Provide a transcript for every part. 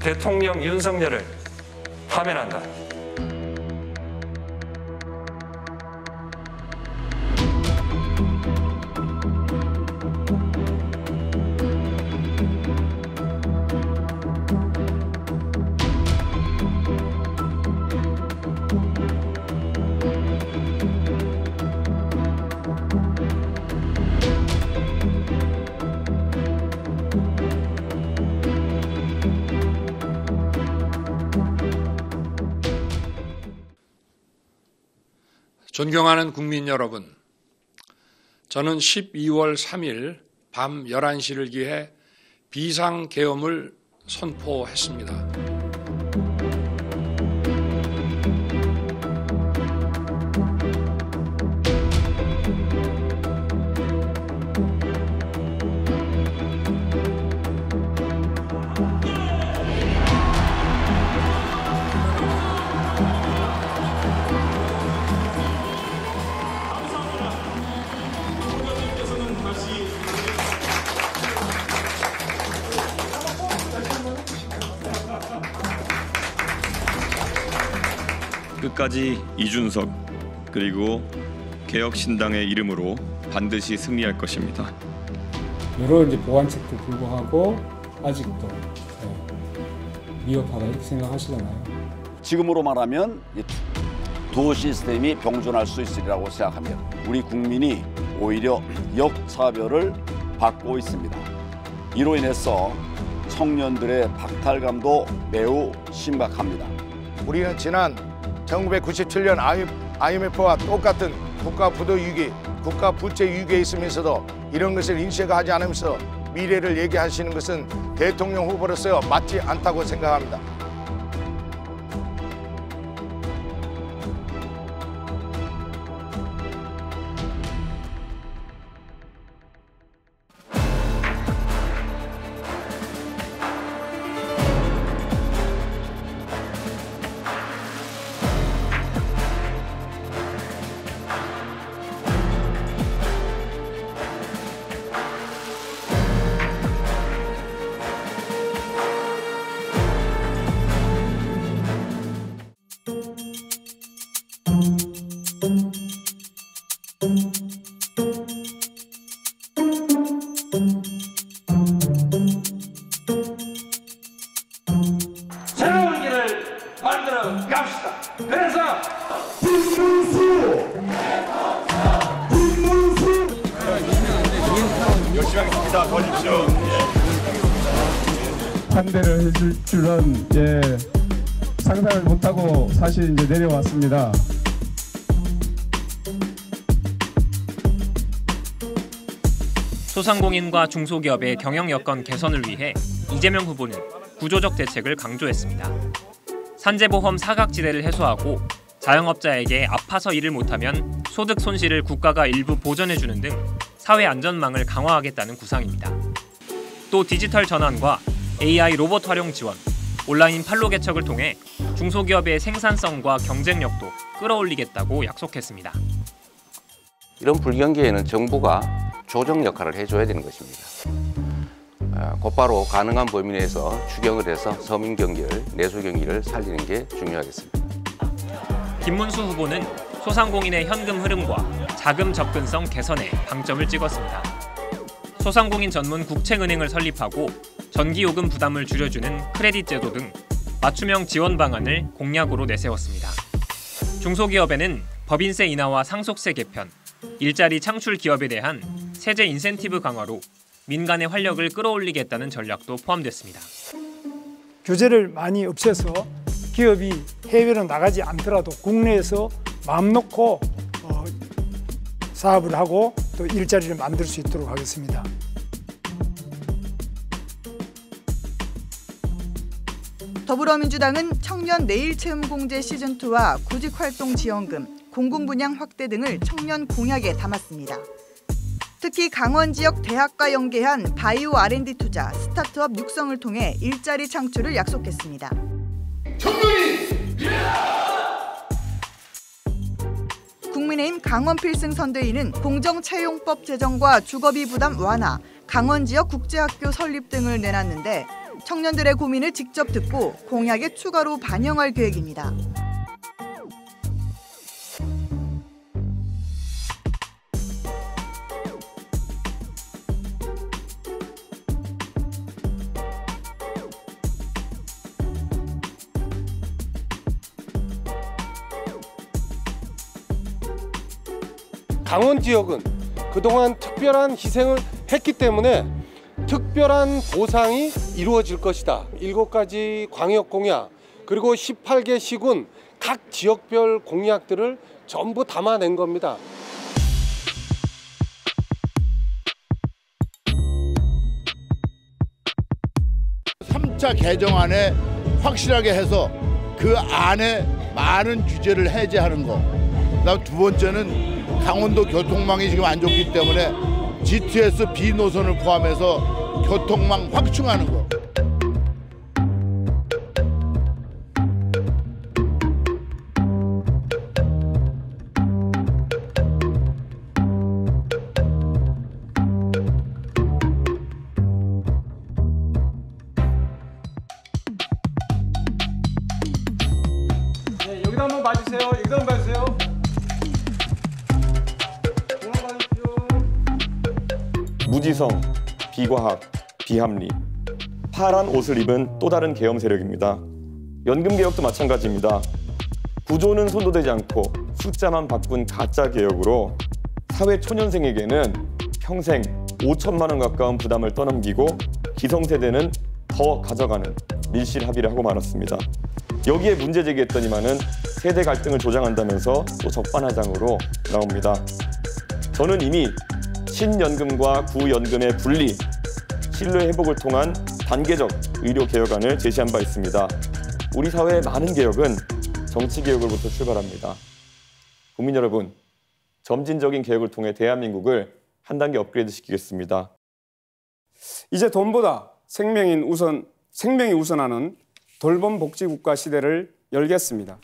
대통령 윤석열을 파면한다. 존경하는 국민 여러분, 저는 12월 3일 밤 11시를 기해 비상계엄을 선포했습니다. 끝까지 이준석 그리고 개혁신당의 이름으로 반드시 승리할 것입니다. 여러 보완책도 불구하고 아직도 미흡하다 이렇게 생각하시잖아요. 지금으로 말하면 두 시스템이 병존할 수 있으리라고 생각하면 우리 국민이 오히려 역차별을 받고 있습니다. 이로 인해서 청년들의 박탈감도 매우 심각합니다. 우리는 지난 1997년 IMF와 똑같은 국가 부도 위기, 국가 부채 위기에 있으면서도 이런 것을 인식하지 않으면서 미래를 얘기하시는 것은 대통령 후보로서 맞지 않다고 생각합니다. 새로운 길을 만들어 갑시다. 그래서 열심히 하겠습니다. 도와주십시오. 상대를 해줄 줄은 상상을 못하고 사실 내려왔습니다. 소상공인과 중소기업의 경영 여건 개선을 위해 이재명 후보는 구조적 대책을 강조했습니다. 산재보험 사각지대를 해소하고 자영업자에게 아파서 일을 못하면 소득 손실을 국가가 일부 보전해주는 등 사회 안전망을 강화하겠다는 구상입니다. 또 디지털 전환과 AI 로봇 활용 지원, 온라인 판로 개척을 통해 중소기업의 생산성과 경쟁력도 끌어올리겠다고 약속했습니다. 이런 불경기에는 정부가 조정 역할을 해줘야 되는 것입니다. 곧바로 가능한 범위 내에서 추경을 해서 서민 경기를, 내수 경기를 살리는 게 중요하겠습니다. 김문수 후보는 소상공인의 현금 흐름과 자금 접근성 개선에 방점을 찍었습니다. 소상공인 전문 국책은행을 설립하고 전기요금 부담을 줄여주는 크레딧 제도 등 맞춤형 지원 방안을 공약으로 내세웠습니다. 중소기업에는 법인세 인하와 상속세 개편, 일자리 창출 기업에 대한 세제 인센티브 강화로 민간의 활력을 끌어올리겠다는 전략도 포함됐습니다. 규제를 많이 없애서 기업이 해외로 나가지 않더라도 국내에서 마음 놓고 사업을 하고 또 일자리를 만들 수 있도록 하겠습니다. 더불어민주당은 청년 내일체험공제 시즌2와 구직활동지원금, 공공분양 확대 등을 청년 공약에 담았습니다. 특히 강원 지역 대학과 연계한 바이오 R&D 투자, 스타트업 육성을 통해 일자리 창출을 약속했습니다. 청년이 미래다! 국민의힘 강원 필승 선대위는 공정채용법 제정과 주거비 부담 완화, 강원 지역 국제학교 설립 등을 내놨는데 청년들의 고민을 직접 듣고 공약에 추가로 반영할 계획입니다. 강원 지역은 그동안 특별한 희생을 했기 때문에 특별한 보상이 이루어질 것이다. 7가지 광역 공약 그리고 18개 시군 각 지역별 공약들을 전부 담아낸 겁니다. 3차 개정안에 확실하게 해서 그 안에 많은 규제를 해제하는 거. 그다음 두 번째는 강원도 교통망이 지금 안 좋기 때문에 GTS B 노선을 포함해서 교통망 확충하는 거. 네, 여기다 한번 봐주세요. 여기다 한번 봐주세요. 무지성, 비과학, 비합리, 파란 옷을 입은 또 다른 계엄 세력입니다. 연금 개혁도 마찬가지입니다. 구조는 손도 대지 않고 숫자만 바꾼 가짜 개혁으로 사회 초년생에게는 평생 5천만 원 가까운 부담을 떠넘기고 기성세대는 더 가져가는 밀실 합의를 하고 말았습니다. 여기에 문제 제기했더니만은 세대 갈등을 조장한다면서 또 적반하장으로 나옵니다. 저는 이미 신연금과 구연금의 분리, 신뢰 회복을 통한 단계적 의료 개혁안을 제시한 바 있습니다. 우리 사회의 많은 개혁은 정치 개혁으로부터 출발합니다. 국민 여러분, 점진적인 개혁을 통해 대한민국을 한 단계 업그레이드 시키겠습니다. 이제 돈보다 생명이 우선하는 돌봄 복지국가 시대를 열겠습니다.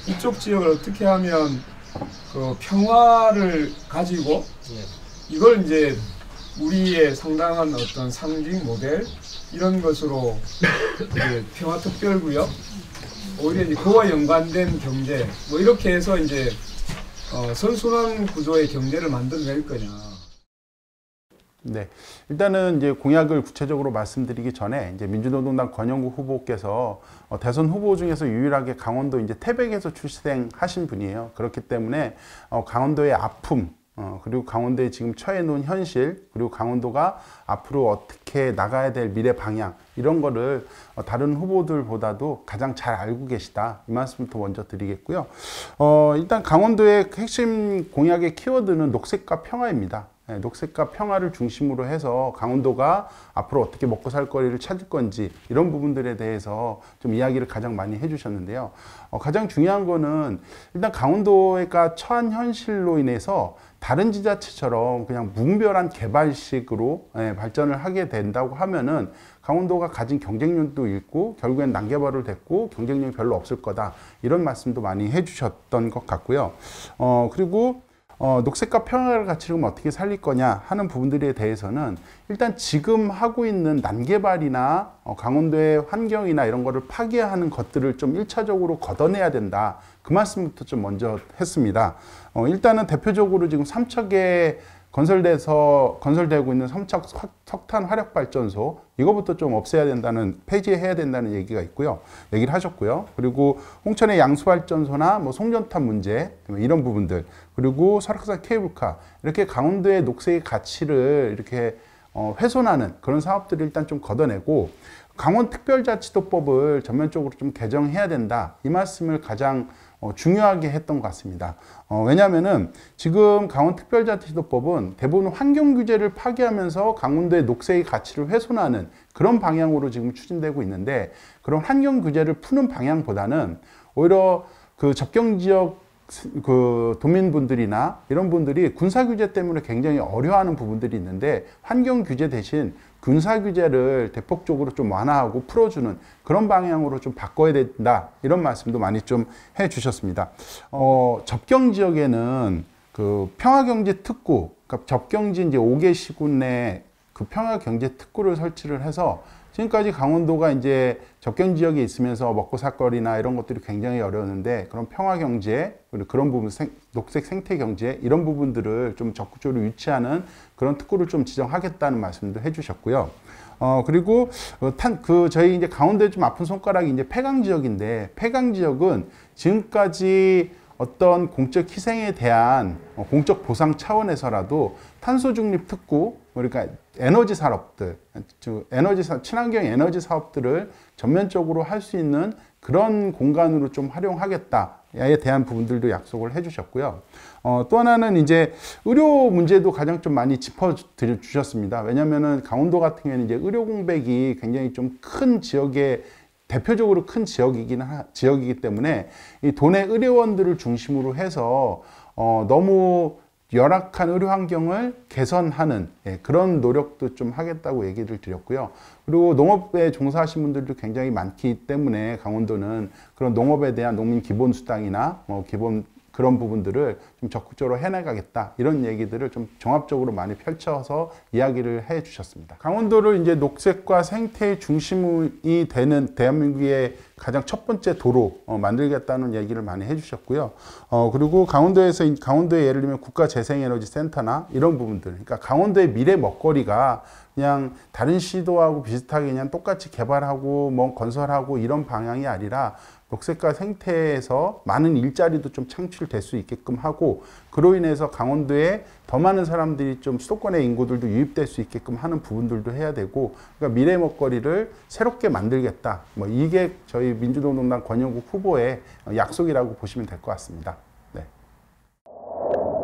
이쪽 지역을 어떻게 하면 그 평화를 가지고 이걸 이제 우리의 상당한 어떤 상징 모델 이런 것으로 이제 평화특별구역 오히려 이제 그와 연관된 경제 뭐 이렇게 해서 이제 선순환 구조의 경제를 만들어낼 거냐. 네, 일단은 이제 공약을 구체적으로 말씀드리기 전에 이제 민주노동당 권영국 후보께서 대선 후보 중에서 유일하게 강원도 이제 태백에서 출생하신 분이에요. 그렇기 때문에 강원도의 아픔, 그리고 강원도에 지금 처해 놓은 현실, 그리고 강원도가 앞으로 어떻게 나가야 될 미래 방향 이런 거를 다른 후보들보다도 가장 잘 알고 계시다. 이 말씀부터 먼저 드리겠고요. 일단 강원도의 핵심 공약의 키워드는 녹색과 평화입니다. 녹색과 평화를 중심으로 해서 강원도가 앞으로 어떻게 먹고 살 거리를 찾을 건지 이런 부분들에 대해서 좀 이야기를 가장 많이 해주셨는데요. 가장 중요한 거는 일단 강원도가 처한 현실로 인해서 다른 지자체처럼 그냥 무분별한 개발식으로 발전을 하게 된다고 하면은 강원도가 가진 경쟁력도 잃고 결국엔 난개발을 됐고 경쟁력이 별로 없을 거다. 이런 말씀도 많이 해주셨던 것 같고요. 그리고 녹색과 평화의 가치를 어떻게 살릴 거냐 하는 부분들에 대해서는 일단 지금 하고 있는 난개발이나 강원도의 환경이나 이런 거를 파괴하는 것들을 좀 1차적으로 걷어내야 된다. 그 말씀부터 좀 먼저 했습니다. 일단은 대표적으로 지금 삼척에 건설되고 있는 삼척 석탄 화력발전소 이거부터 좀 없애야 된다는, 폐지해야 된다는 얘기가 있고요. 얘기를 하셨고요. 그리고 홍천의 양수발전소나 뭐 송전탑 문제 이런 부분들, 그리고 설악산 케이블카 이렇게 강원도의 녹색의 가치를 이렇게 훼손하는 그런 사업들을 일단 좀 걷어내고 강원특별자치도법을 전면적으로 좀 개정해야 된다. 이 말씀을 가장 중요하게 했던 것 같습니다. 왜냐하면은 지금 강원특별자치도법은 대부분 환경규제를 파기하면서 강원도의 녹색의 가치를 훼손하는 그런 방향으로 지금 추진되고 있는데, 그런 환경규제를 푸는 방향보다는 오히려 그 접경지역 그 도민분들이나 이런 분들이 군사 규제 때문에 굉장히 어려워하는 부분들이 있는데 환경 규제 대신 군사 규제를 대폭적으로 좀 완화하고 풀어주는 그런 방향으로 좀 바꿔야 된다, 이런 말씀도 많이 좀 해주셨습니다. 접경 지역에는 그 평화경제특구, 그러니까 접경지 이제 5개 시군에 그 평화경제특구를 설치를 해서 지금까지 강원도가 이제 접경 지역에 있으면서 먹고 살거리나 이런 것들이 굉장히 어려웠는데, 그런 평화 경제, 그리고 그런 부분, 녹색 생태 경제, 이런 부분들을 좀 적극적으로 유치하는 그런 특구를 좀 지정하겠다는 말씀도 해주셨고요. 그리고 저희 이제 강원도에 좀 아픈 손가락이 이제 폐강 지역인데, 폐강 지역은 지금까지 어떤 공적 희생에 대한 공적 보상 차원에서라도 탄소 중립 특구, 그러니까 에너지 산업들, 친환경 에너지 사업들을 전면적으로 할 수 있는 그런 공간으로 좀 활용하겠다에 대한 부분들도 약속을 해주셨고요. 또 하나는 이제 의료 문제도 가장 좀 많이 짚어주셨습니다. 왜냐하면은 강원도 같은 경우에는 이제 의료 공백이 굉장히 좀 큰 지역에, 대표적으로 큰 지역이기 때문에 이 도내 의료원들을 중심으로 해서 너무 열악한 의료 환경을 개선하는 그런 노력도 좀 하겠다고 얘기를 드렸고요. 그리고 농업에 종사하신 분들도 굉장히 많기 때문에 강원도는 그런 농업에 대한 농민 기본 수당이나 기본 그런 부분들을 좀 적극적으로 해나가겠다, 이런 얘기들을 좀 종합적으로 많이 펼쳐서 이야기를 해 주셨습니다. 강원도를 이제 녹색과 생태의 중심이 되는 대한민국의 가장 첫 번째 도로 만들겠다는 얘기를 많이 해주셨고요. 그리고 강원도의 예를 들면 국가재생에너지센터나 이런 부분들, 그러니까 강원도의 미래 먹거리가 그냥 다른 시도하고 비슷하게 그냥 똑같이 개발하고 뭐 건설하고 이런 방향이 아니라 녹색과 생태에서 많은 일자리도 좀 창출될 수 있게끔 하고, 그로 인해서 강원도에 더 많은 사람들이 좀 수도권의 인구들도 유입될 수 있게끔 하는 부분들도 해야 되고, 그러니까 미래 먹거리를 새롭게 만들겠다, 뭐 이게 저희 민주노동당 권영국 후보의 약속이라고 보시면 될 것 같습니다.